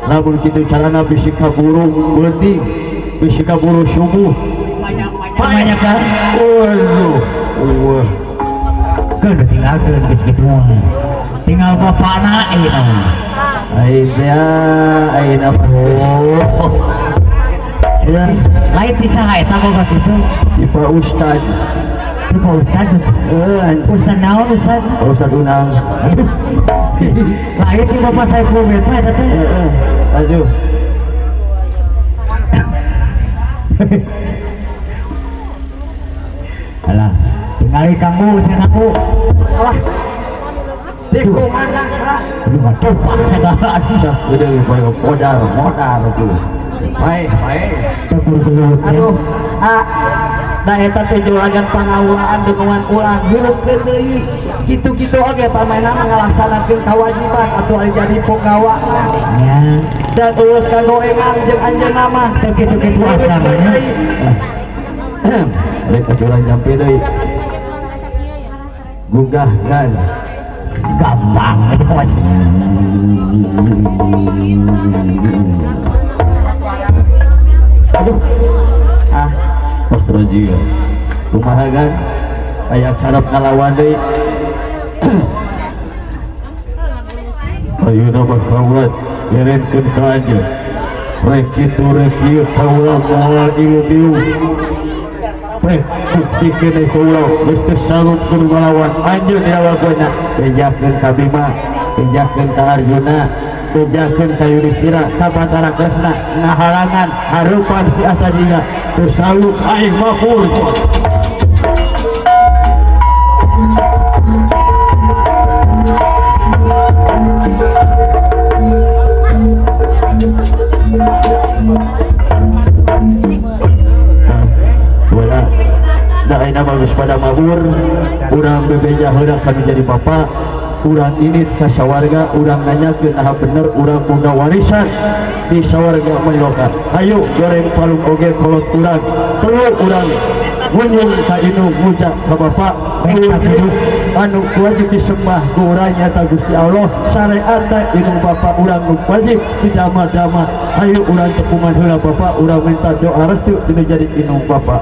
Lamun kitu carana bisi kaburu leutik, bisi kaburu subuh. Kebanyakan. Waduh. Wah. Kan tinggalkeun geus kitu mah. Tinggal bapana ieu. Ayeuna oh. Ya, Lain ti saha eta boga kitu? di Pak Ustad. Ti Pak Ustad. Ustad naon Ustad? Ustad Unang. Lain ti Bapak Saiful Beta eta teh. Aduh. Alah, tingali kamu sing aku. Alah. Deko mana ka? Waduh, segala Udah modal tuh. Baik. aduh. Da eta teh juragan pangawulaan dukungan ulang hirup deui. Kitu-kitu oge pamaina ngalaksanakeun kewajiban atuh ari jadi penggawa. Ya, Dan urus kagoengan jeung anjeunna mah kitu-kitu asamanya. Rek curang jampe deui. Gugah kan. Gampang itu Mas. Aduh. Australia. Kumaha kan? Aya sarep ngalawan deui. Ayeuna mah kawat nyerenkeun ka aja. Rek kitu rek ieu kaula moal ilu-ilu. Rek buktikeun kaula geus teu sanggup kudu ngalawan anjeun di lawanna. Bejakeun ka Bima, bejakeun ka Arjuna, bejakeun ka Yudhistira, ka Batara Kresna ngahalangan harupan si Asajiga. Teu sanggup aing mapur. Nah ini bagus pada mabur urang bebeja hendak kami jadi bapak urang ini ke sawarga urang nanya ke nah bener urang punya warisan di sawarga menyokan ayo goreng palung oge kolot urang telur urang ngunyung ka inu muja ka bapak anu wajib disembah ku urang nyata Gusti Allah syariat inu bapak urang nu wajib dijama-jama ayo urang tekuman heula bapak urang minta doa restu dina jadi inu bapak.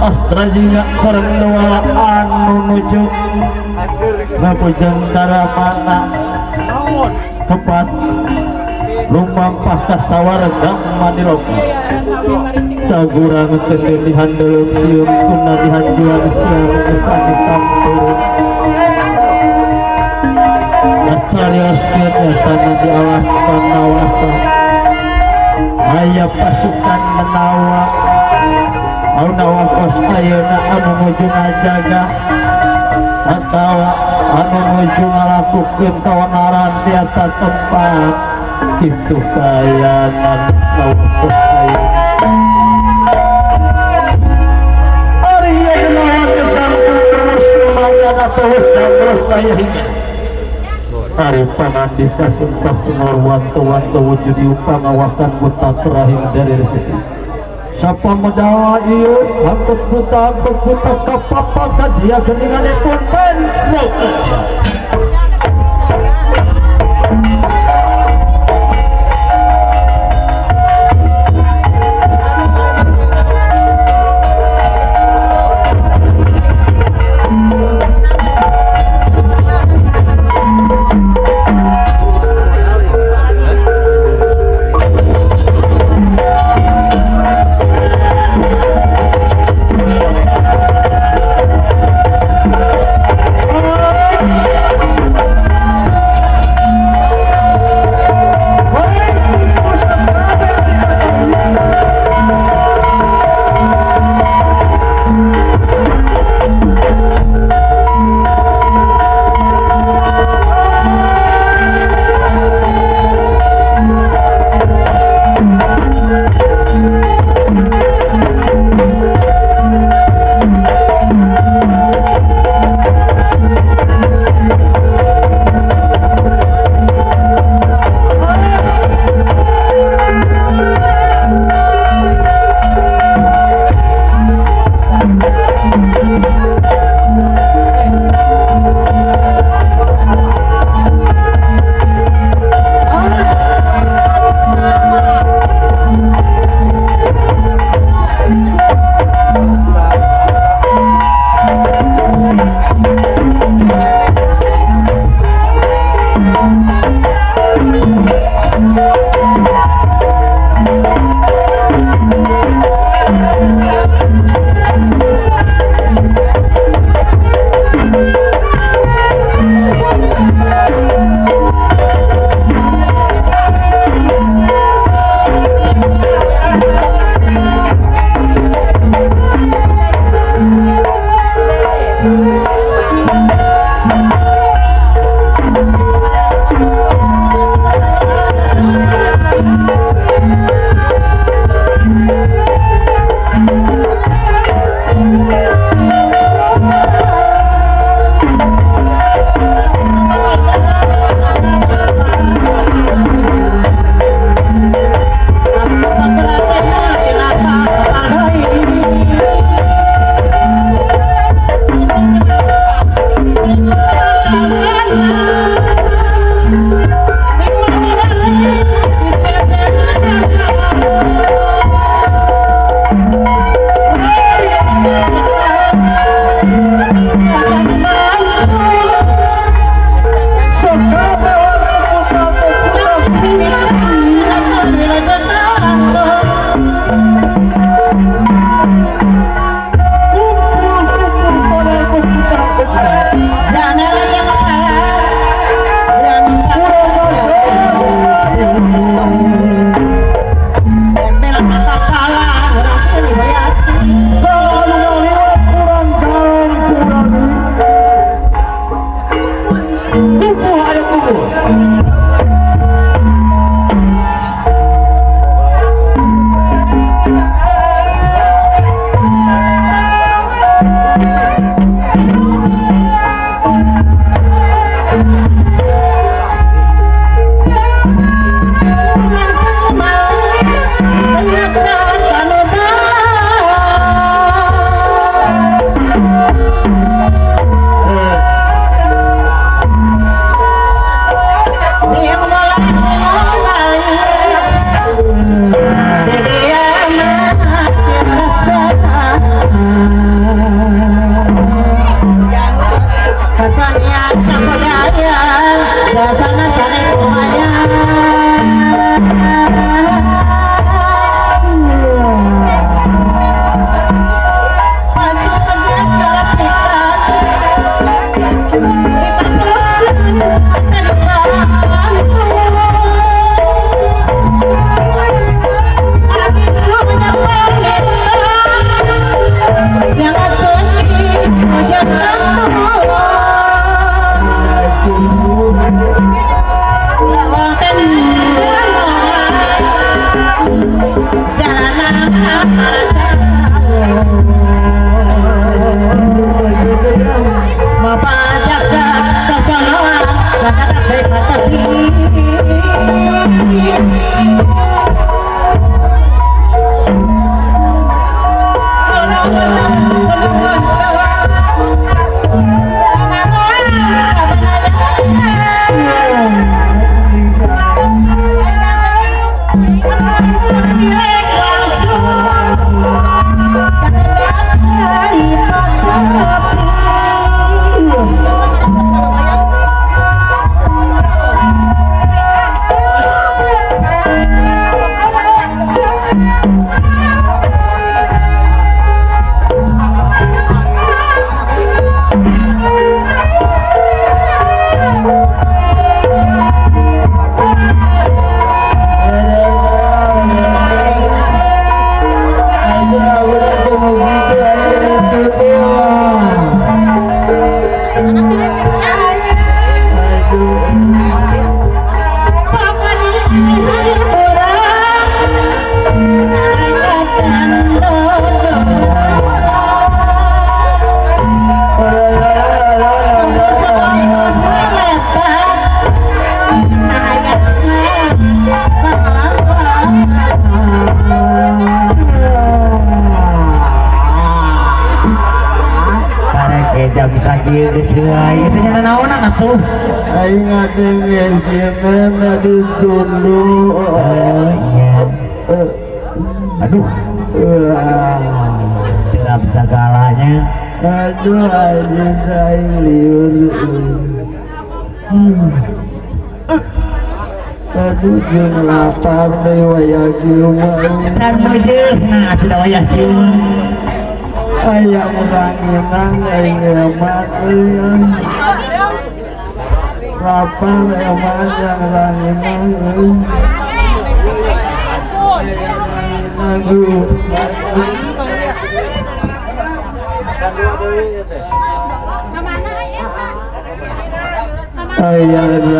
Astrajiga kornwala anu nuju ngapujang tara mana tepat lumampah ka sawarga maniloka sagurang teu dihandeuleum sieum tuna dihanjuan siang kesani sampeureun carios kieu nyatana di alas panawasan aya pasukan menawa auna wakos ayeuna anu nuju ngajaga atawa anu nuju ngalakukeun kaonaran di eta tempat kitu kayanan wakos ayeuna ari ieu genawan gesang terus mangga terus kaya hingga hari panandika sumpah semua wanto-wanto wujudi upangawakan buta terakhir dari rezeki siapa medawa iyo angkut buta kapapa kadia geningan ekor pen dia sesuai itu nyana naonan atuh aing ngadenge simena ditunduk aduh dalam segalanya aduh aing liur aduh jeung lapar deui wayah kieu kan meujeun nah tidak wayah kieu aya urang inang aing emat lapar emat yang urang inang aduh ayah lagi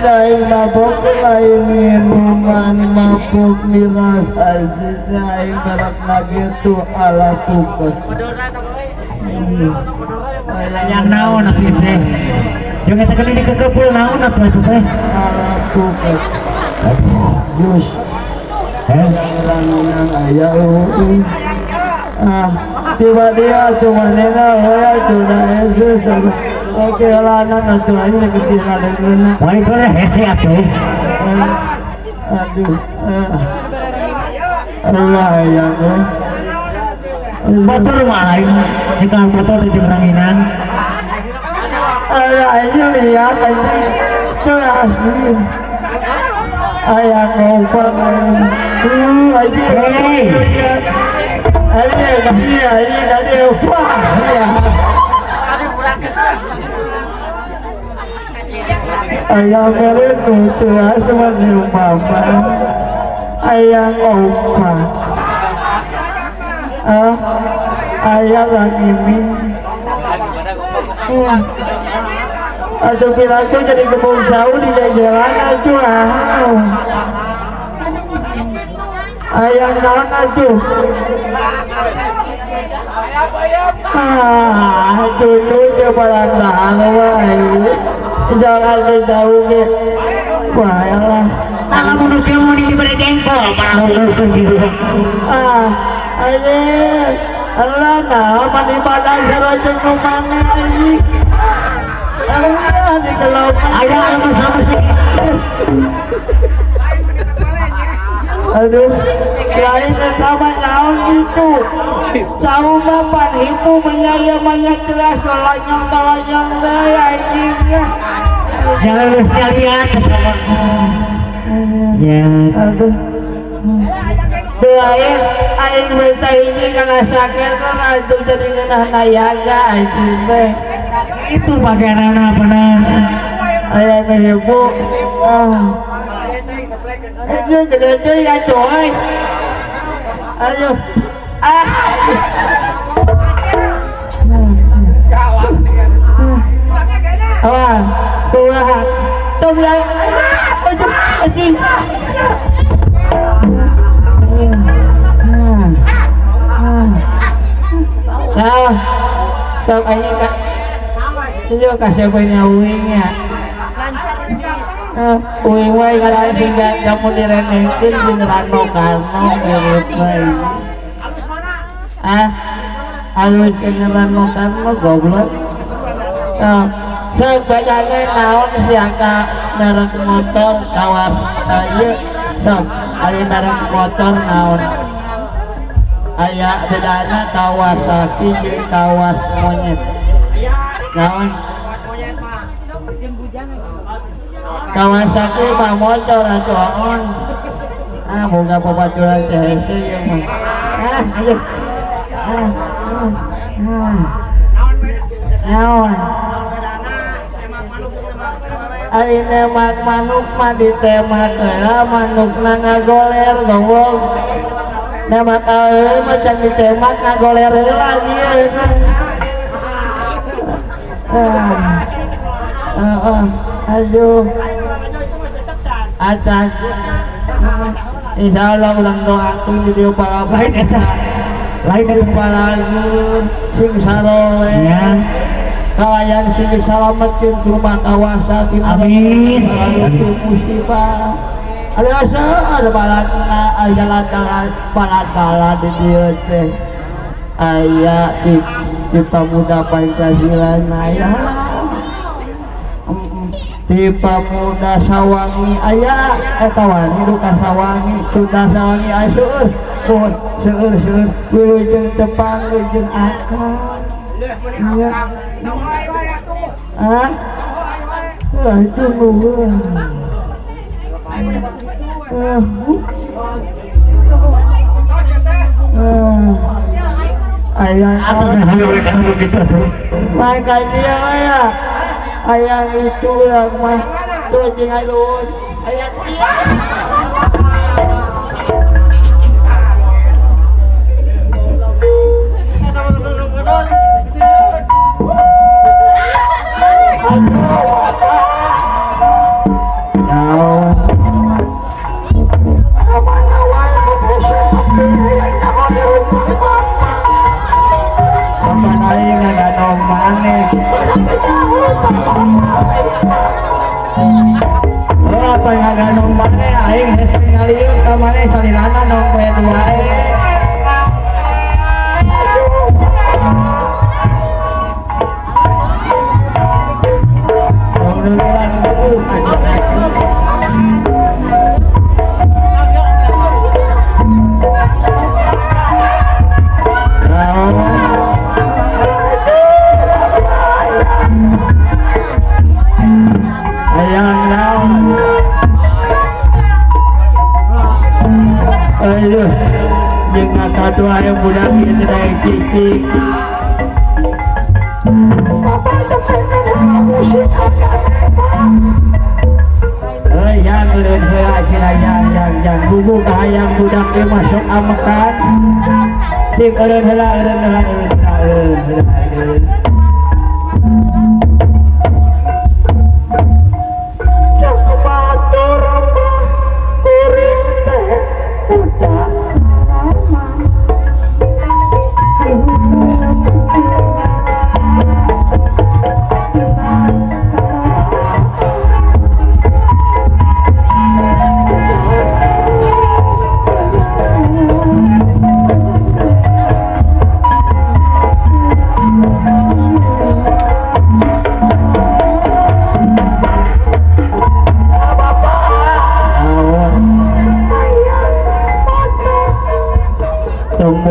aing mabok lain minuman mabok miras aja aing barak gitu ala tuket yang naon atuh teh jeung eta kali dikekeupul naon atuh teh ala tuket jus langunan aya tiba dia cuma nena hoya sudah Yesus oke lanan atuh aing lagi tinggal wali gore hese atuh aduh Allah ya motor mah lain dikang motor di Ranginan ayo lihat aja itu asli ayah ngopang aja hei tadi wah ya ayah mere tuh asma di mama ayah ngopang ayah lagi ini atau piraku jadi kebun jauh di jalan aja ayah naon aja dulu dia barang tahan jangan jauh ke wah ya lah kalau menurut kamu ini diberi jengkol malah nguruskan gitu aja Allah nah mandi badan serojeng rumahnya ini Allah di kelop ada sama-sama sih aduh lain sama naon gitu jauh bapak ibu menyaya banyak jelas kolonyong deh anjingnya jangan mesti lihat ya aduh doain aing minta ini karena sakit kan aduh jadi ngenah nayaga anjing teh itu bagaimana benar ayah ibu itu gede-gede ya coy ayo Tuhan Tuhan anjing nah sok aja kak itu kasih punya uingnya uing wae kadang hingga kamu direnengkin beneran no karno mirip wae halus beneran no karno goblok sok bacanya naon siaka merek motor kawas aja sok ada merek motor naon aya bedana Kawasaki jeung kawas monyet naon Kawasaki mah motor atuh boga babaturan hese ya mah ayo naon ari nemak manuk mah ditemak heula manukna ngagoler goblok nemak euy macan ditemak ngagoler heula ieu aduh atas insyaallah ulang doakeun di dieu para baik eta lain dari palagun sing sarole kawayan sing disalametkeun ke rumah Kawasaki amin musibah ada balan jalan balan di dieu teh aya di Pemuda Pancasila aya di Pemuda Sawangi aya eta wani duka Sawangi sudah Sawangi aya seueur wilujeng tepang wilujeng akal itu nuhun ayah maka dia ayah itu yang mah tuh jangan lulus ayah apa yang ganong mana aing hese ngalieur ka maneh salirana nong poe dua ayo jeung ngakadu aya budak ieu teh daek cicing Papa teh pengen musik yang eureun heula cenah yang bubu kahayang budak ieu masuk amekan cik eureun heula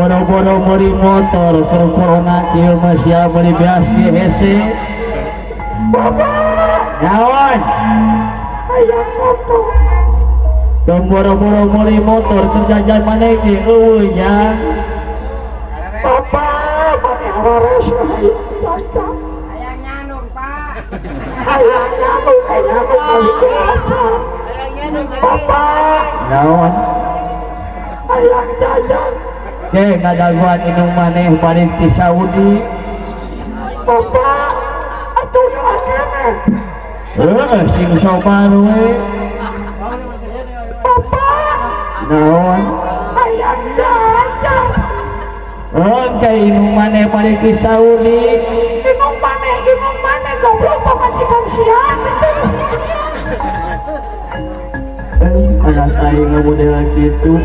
boro-boro meuli motor corona ieu mah sia meuli beas ge hese naon aya motor tong boro-boro meuli motor kerjaan maneh ge eueuh nya papa maneh hares hayang nyanung pak hayang nyanung papa naon hayang jajan ngadaguan inung maneh balik ti Saudi papa atuh nu akene sing sopan we papa naon hayang jajan kay inung maneh balik ti Saudi inung maneh goblok pamajikan sian anak aing model kitu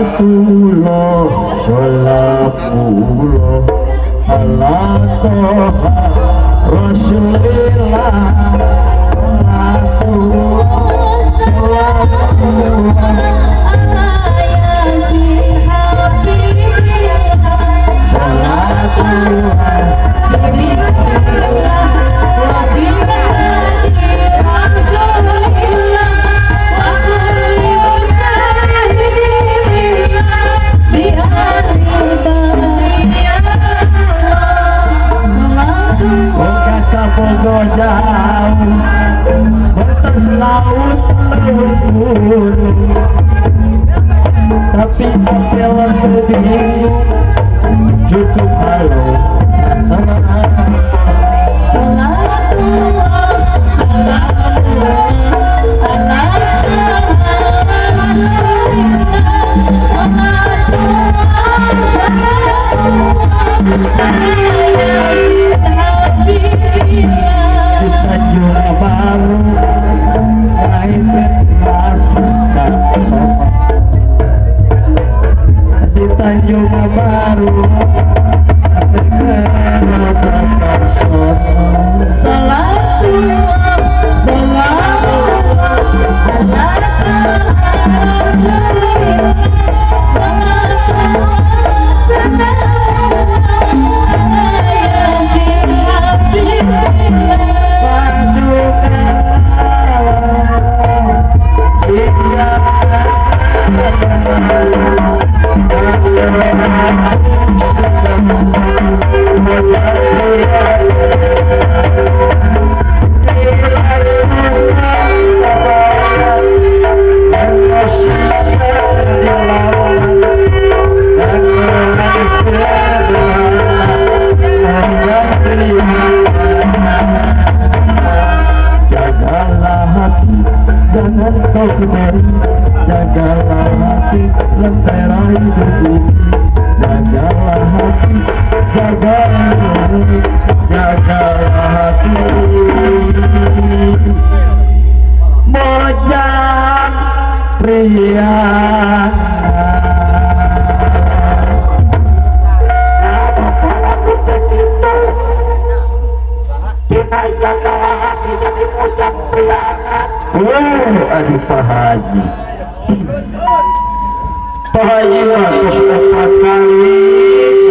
Sholatullah sholatullah ala toha rasulillah sholatullah sholatullah batas laut gunung tapi jalan bingung cukup halo salatullah salatullah berberi, jagalah hati lentera hidup ini, jagalah hati, jagalah hati, jagalah hati. Mojang pria aduh Pak Haji Pak Haji mah terus 4 kali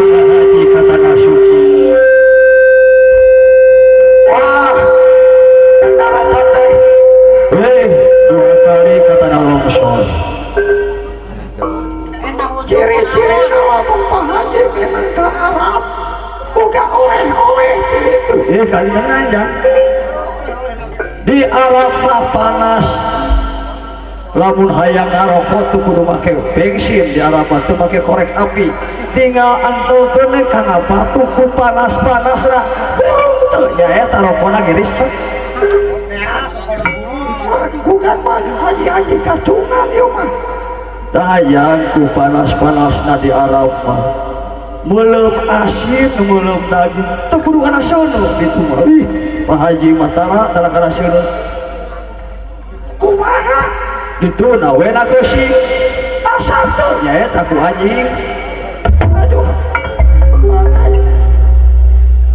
Pak Haji kata nasuki wah dua kali kata longsor ciri-ciri kalau Pak Haji memang ke Arab bukan oleh-oleh gitu kalian aja di Arab mah panas lamun hayang ngarokok tuh kudu make bensin di Arab mah tuh make korek api tinggal antulkeun kana batu ku panas-panas lah teu nya eta rokona giris bukan mah haji-haji kacungan ieu mah hayang ku panas-panasna di Arab mah meuleup asin meuleup daging teu kudu kana sono gitu mah ih Pak Haji Matara dalam kana sono kumaha itu nawe aku sih asal tuh ya aku anjing aduh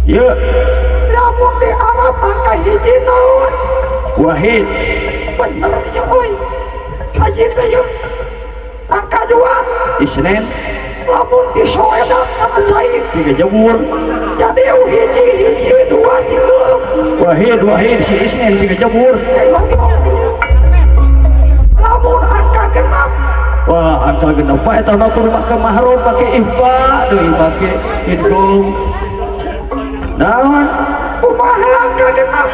ya lamun di Arab angka hiji naon wahid bener ya boy haji teh yuk angka 2 Isnin lamun di Soedan sama cair 3 jemur jadi hiji 2 wahid si Isnin 3 jemur lamun angka genap wah angka genap pak eta mah kudu make mahrum make ihfa deui make idgham naon kumaha angka genap